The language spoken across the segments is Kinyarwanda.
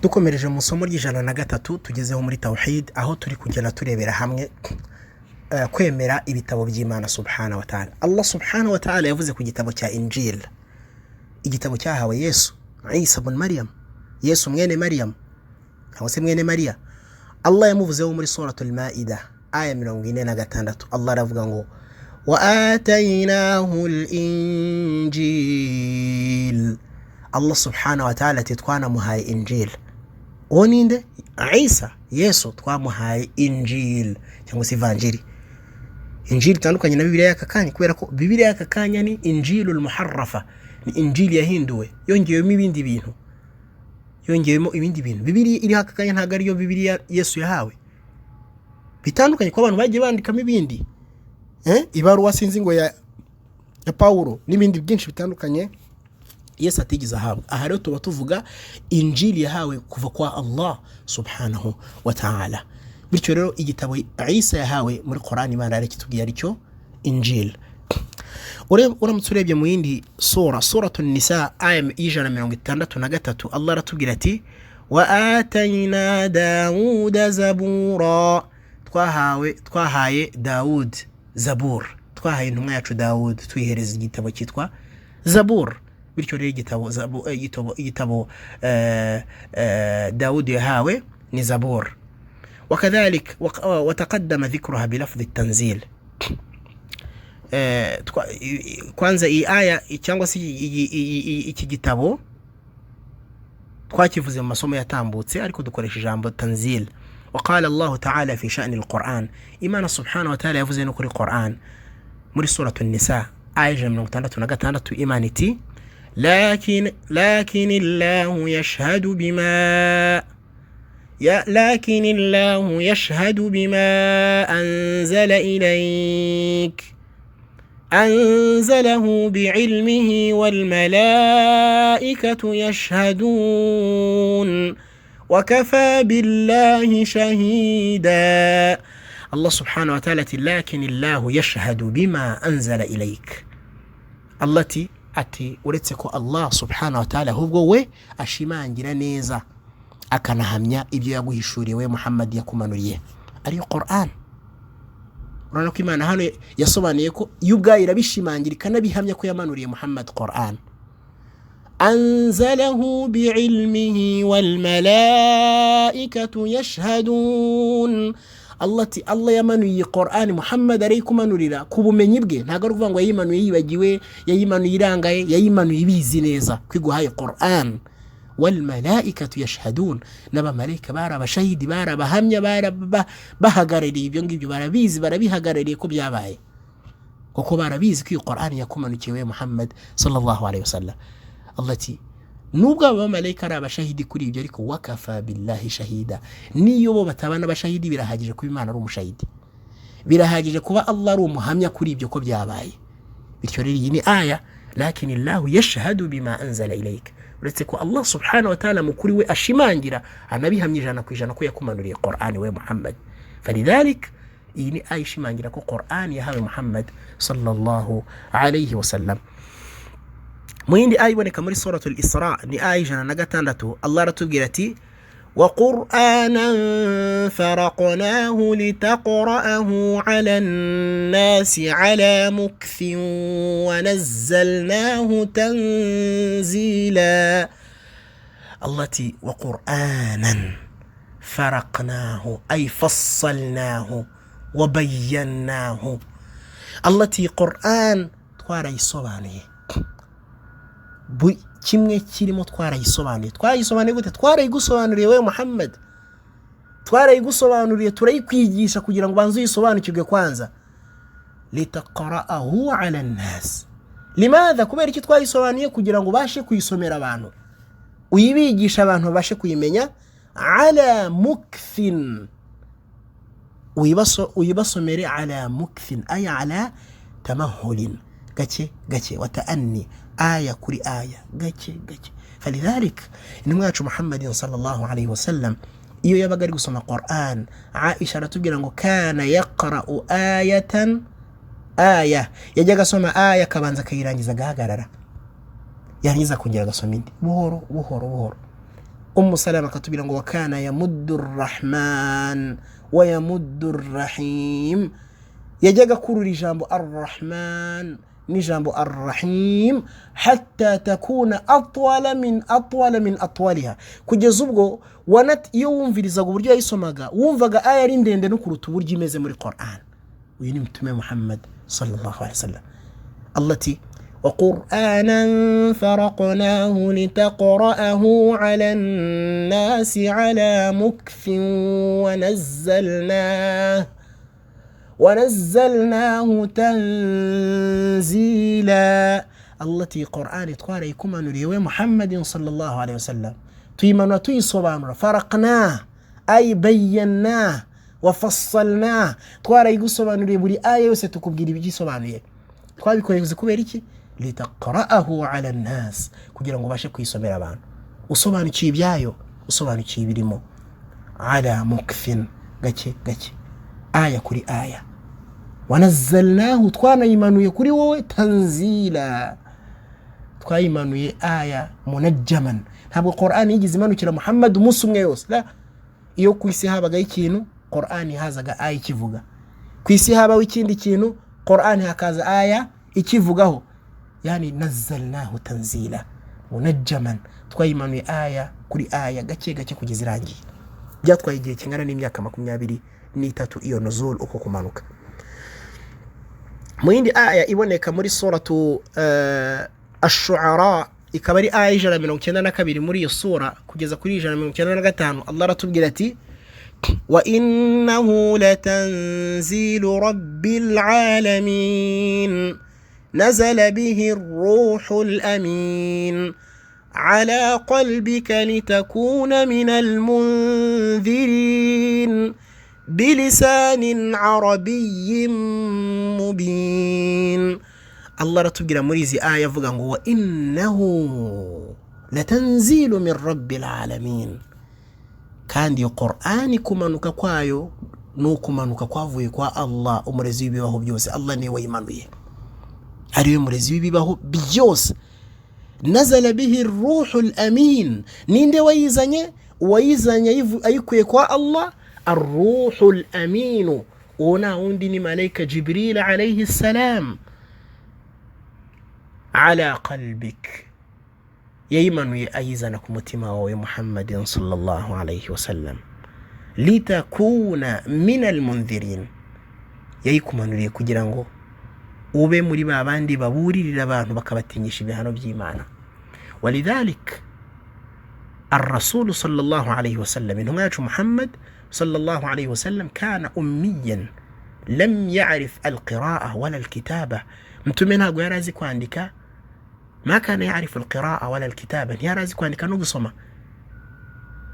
dukomereje mu somo ry'ijana na gatatu tugezeho muri tawhid, aho turi kugenda turebera hamwe kwemera ibitabo by'Imana subhanahu wa ta'ala. Allah subhanahu wa ta'ala yavuze ku gitabo cya Injil, igitabo cyahawe Yesu Isa ibn Maryam, Yesu mwene Maryam cyangwa se mwene Maria. Allah yamuvuzeho muri suratul Maida aya 46. Allah aravuga ngo wa atainahu al-injil. Allah subhanahu wa ta'ala titwana muhaye Injil. Oninde Isa Yesu twamuhaye Injil cyangwa se Evanjili. Injili tandukanye na Bibiliya y'akakanya, kubera ko Bibiliya y'akakanya ni Injilul muharrafa, ni Injili yahinduwe yongewemo ibindi bintu, Bibiliya iri hakakanya ntago ari yo Bibiliya Yesu yahawe. Bitandukanye ko abantu bagiye bandikamo ibindi ibaruwa sinzi ngo ya Paulo n'ibindi byinshi bitandukanye Yesu atigeze ahabwa. Aha rero tuba tuvuga Injili yahawe kuva kwa Allah subhanahu wa ta'ala. Bityo rero igitabo Isa yahawe muri Qur'an Imana yari kitubwiye aricyo Injil. Uramutse urebye mu yindi suratul Nisa aya 163 Allah aratubwira ati wa atayna Dawuda zabura. Twahaye Dawud Zabur, twahaye intumwa yacu Dawud twihereza igitabo cyitwa Zabur. Bityo rero igitabo Dawud yahawe ni Zabur. وكذلك وتقدم ذكرها بلفظ التنزيل. kwanza iyi aya cyangwa se iki gitabo twakivuze mu masomo yatambutse, ariko dukoresha ijambo tanzil. وقال الله تعالى في شأن القرآن. إيمان سبحانه وتعالى يفوزين كل القرآن muri سورة النساء آية 66 إيمانتي لكن الله يشهد بما أنزل إليك أنزله بعلمه والملائكة يشهدون وكفى بالله شهيدا. الله سبحانه وتعالى لكن الله يشهد بما أنزل إليك. التي ati uretse ko Allah subhanahu wa ta'ala ahubwo we ashimangira neza akanahamya ibyo yaguhishuriwe Muhammad yakumanuriye ari Qur'an. Urana ko Imana hano yasobanuye ko yubwaye irabishimangira ikanabihamya ko yamanuriye Muhammad Qur'an. أنزله بعلمه والملائكة يشهدون. Allah yamanuye Qur'an Muhammad ariko manurira kubumenyi bwe, ntago ruvuga ngo yayimanuye yibagiwe, yayimanuye irangaye, yayimanuye ibizi neza kwiguhaye Qur'an. wal malaikatu yashhadun, naba malaika barabashahidi barabahamya bahagarariye ibyo ngibyo, barabihagarariye ko byabaye, kuko barabizi ko Qur'an yakumanukiwe Muhammad sallallahu alayhi wasallam. allati nubwo aba malaika arabashahidi kuri ibyo, ariko wakafa billahi shahida. Niyo bo batabana bashahidi birahagije kuba Imana ari umushahidi, birahagije kuba Allah ari umuhamya kuri ibyo ko byabaye. Bityo rero iyi ni aya lakini Allah yashhadu bima anzala ilayka. Uretse ko Allah subhanahu wa ta'ala mukuri we ashimangira anabihamya 100% ko yakumanuriye Qur'an we Muhammad. Falidhalik iyi ni aya ishimangira ko Qur'an yahawe Muhammad sallallahu alayhi wasallam. Muindi aya iboneka muri suratul Isra ni aya 106. Allah aratubwira ati wa qur'anan faraqnahu litaqra'ahu 'ala an-nasi 'ala mukthin wa nazzalnahu tanzila. allati wa qur'anan faraqnahu ay fassalnahu wa bayyanahu. allati qur'an twarayisobanuye, kimwe kirimo twarayisobanuye gute? Twarayigusobanuriye we Muhammad, twarayigusobanuriye, turayikwigisha kugira ngo banze uyisobanukirwe kwanza. litaqra'ahu 'ala an-nas. limadha? kubera iki twayisobanuye? kugira ngo bashe kuyisomera abantu, uyibigisha abantu bashe kuyimenya. 'ala mukthin, uyibasomere 'ala mukthin ay 'ala tamahulin, gake wata'anni, aya kuri aya, gake. Falidhalik intumwa yacu Muhammadin sallallahu alayhi wasallam iyo yabaga ari gusoma Qur'an, Aisha aratubwira ngo kana yaqra'u ayatan aya, yajyaga asoma aya kabanza kayirangiza gahagarara, yarangiza kongera agasoma indi buhoro. Salama akatubwira ngo wakana yamuddu arrahman wa yamuddu arrahim, yajyaga kurura ijambo arrahman n'ijambo arrahim hatta takuna atwala min atwaliha, kugeza ubwo iyo wumvirizaga uburyo yayisomaga wumvaga aya ari ndende no kuruta uburyo imeze muri Qur'an. Uyu ni mtume Muhammad sallallahu alaihi wasallam. allati وقرآنا فرقناه لتقرأه على الناس على مكث ونزلناه تنزيلا. التي قرآن تقارئ كما نريد محمد صلى الله عليه وسلم تيمنا تيصبان فرقناه أي بيناه وفصلناه تقارئ قصبان نريد بلي آية وستكبجي بجي صبانيه تقارئ كويس كوبيريكي litaqra'ahu 'ala an-nas, kugira ngo bashe kwisomera abantu usobanukiye ibyayo usobanukiye birimo. ala mukfin, gake gake, aya kuri aya. wanazzalnahu, twanayimanuye kuri wowe tanzila, twayimanuye aya munajjaman. ntabwo Qur'an yigize imanukira Muhammad umunsi umwe yose, la. iyo kwisi habaga ikintu Qur'an hazaga aya ikivuga, kwisi habaho ikindi kintu Qur'an hakaza aya ikivugaho. yani nazzalnahu tanzila munajjaman, twayimanuye aya kuri aya gake gake kugeza irangiye. byatwaye igihe kingana n'imyaka 23 iyo nuzul uko kumanuka. mu yindi aya iboneka muri suratu ash-shu'ara, ikaba ari aya 192 muri iyo sura kugeza kuri 195. Allah aratubwira ati wa innahu latanzilu rabbil alamin نزل به الروح الأمين على قلبك لتكون من المنذرين بلسان عربي مبين. الله رتبقى مريزي آية فقال وإنه لتنزيل من رب العالمين. كان دي قرآن كما نكاكوايو نوكما نكاكوافو يكوا الله أمرزي بيوهو بيوسي الله نيوي منويه ariwe murezi w'ibibaho byose. nazala bihi ar-ruhul amin, ninde wayizanye ayikuye kwa Allah. ar-ruhul amin una undi ni malaika Jibril alayhi salam. ala qalbik, yayimanuye ayizana ku mutima wawe Muhammadin sallallahu alayhi wasallam. litakuna min al-mundhirin, yayikumanuriye kugira ngo ube muri babandi baburirira abantu bakabatinyisha ibihano by'Imana. walidhalik الرسول صلى الله عليه وسلم إنه محمد صلى الله عليه وسلم كان أميا لم يعرف القراءة ولا الكتابة. متمنها قوي رازق وعندك ما كان يعرف القراءة ولا الكتابة، يا رازق وعندك نقصما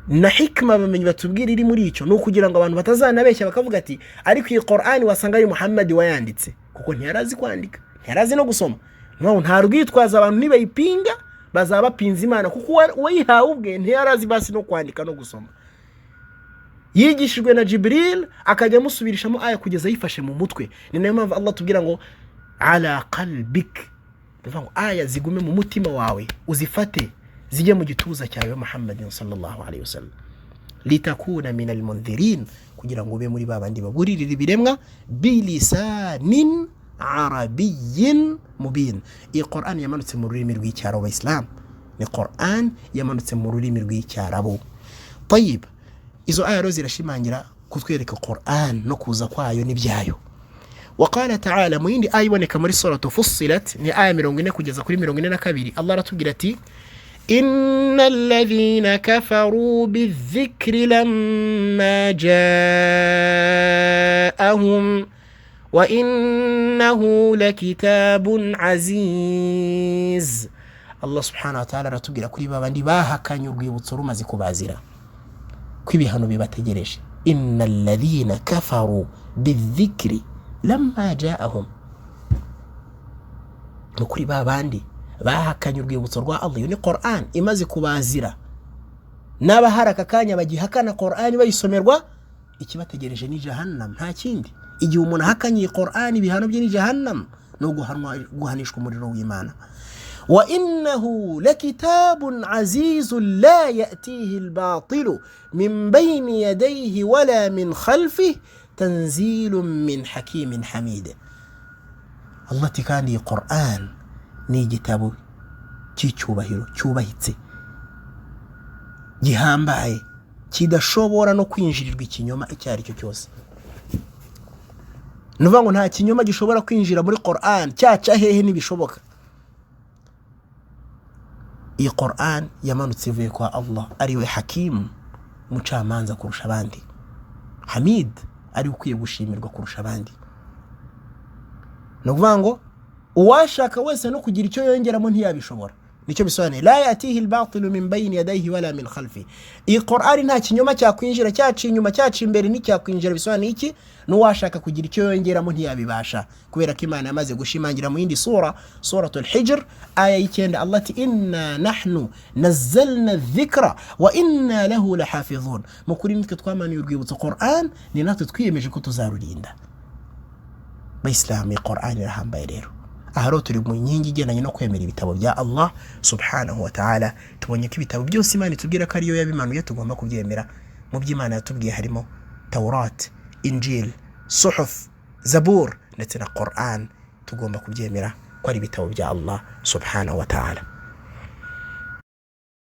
na hikma bamenye batubwira iri muri ico no kugira ngo abantu batazanabeshya bakavuga ati ariko iyi Qur'an wasanga ari Muhammad wayanditse, kuko ntiyarazi kwandika ntiyarazi no gusoma. nta rwitwaza abantu nibayipinga bazaba pinza Imana, kuko wayihawe ubwe ntiyarazi basi no kwandika no gusoma. yigishijwe na Jibril akajya musubirishamo aya kugeza yifashe mu mutwe. ni nayo mpamvu Allah tubwira ngo ala qalbik, bivuga ngo aya zigume mu mutima wawe uzifate zijye mu gituza cyawe Muhammad sallallahu alayhi wasallam. litakuna min almundhirin, kugira ngo ube muri babandi baburirira ibiremwa bilisanin arabiyyin mubin. iyi Qur'an yamanutse mu rurimi rw'icyarabu Islam, ni Qur'an yamanutse mu rurimi rw'icyarabu. طيب izo aya rero zirashimangira kutwereka Qur'an no kuza kwayo n'ibyayo. وقال تعالى mu yindi aya iboneka muri suratu Fussilat, ni aya 40 kugeza kuri 42. Allah aratubwira ati إن الذين كفروا بالذكر لما جاءهم وإنه لكتاب عزيز. الله سبحانه وتعالى ratubwira kuri babandi bahakanye urwibutso rumaze kubazira kwibihano bibategereje. إن الذين كفروا بالذكر لما جاءهم, kuri babandi bahakanye urwibutso rwa Allah. ni Qur'an imaze kubazira, n'abaharaka kanya bagihakana Qur'an bayisomerwa, ikibategereje ni jahannam, nta kindi. igihe umuntu hakanye Qur'an ibihano bye ni jahannam no guhanishwa umuriro w'Imana. وإنه لكتاب عزيز لا يأتيه الباطل من بين يديه ولا من خلفه تنزيل من حكيم حميد. الله تكاني قرآن ni igitabo cy'icyubahiro cyubahitse gihambaye kidashobora no kwinjirirwa ikinyoma icyo ari cyo cyose. Nuvuga ngo nta kinyoma gishobora kwinjira muri Qur'an, cyaca hehe nibishoboka. Iyi Qur'an yamanutse ivuye kwa Allah, ariwe Hakim, mucamanza kurusha abandi, Hamid, ari ukwiye gushimirwa kurusha abandi. Nuvuga ngo uwashaka wese no kugira icyo yongeramo ntiyabishobora. Nicyo bisobanuye la yatihi al-batil min bayni yadayhi wala min khalfi. Iyi Qur'an nta kinyoma cyakwinjira, cyaci inyuma cyaci imbere n'icyakwinjira. Bisobanuye iki? Nuwashaka kugira icyo yongeramo ntiyabibasha, kubera ko Imana yamaze gushimangira mu yindi sura, suratul Hijr aya 9, Allah ati inna nahnu nazzalna adh-dhikra wa inna lahu lahafizun. Mukuri nitwe twamanuye urwibutso Qur'an, ni natwe twiyemeje ko tuzarurinda. Bayisilamu, Qur'an irahambaye rero. Aharo turi mu nkingi igendanye no kwemera ibitabo bya Allah subhanahu wa ta'ala. Tubonye ko ibitabo byose Imana itubwira ko ariyo yabimanuye tugomba kubyemera. Mu by'Imana yatubwiye harimo Taurat, Injil, Suhuf, Zabur ndetse na Qur'an. Tugomba kubyemera ko ari ibitabo bya Allah subhanahu wa ta'ala.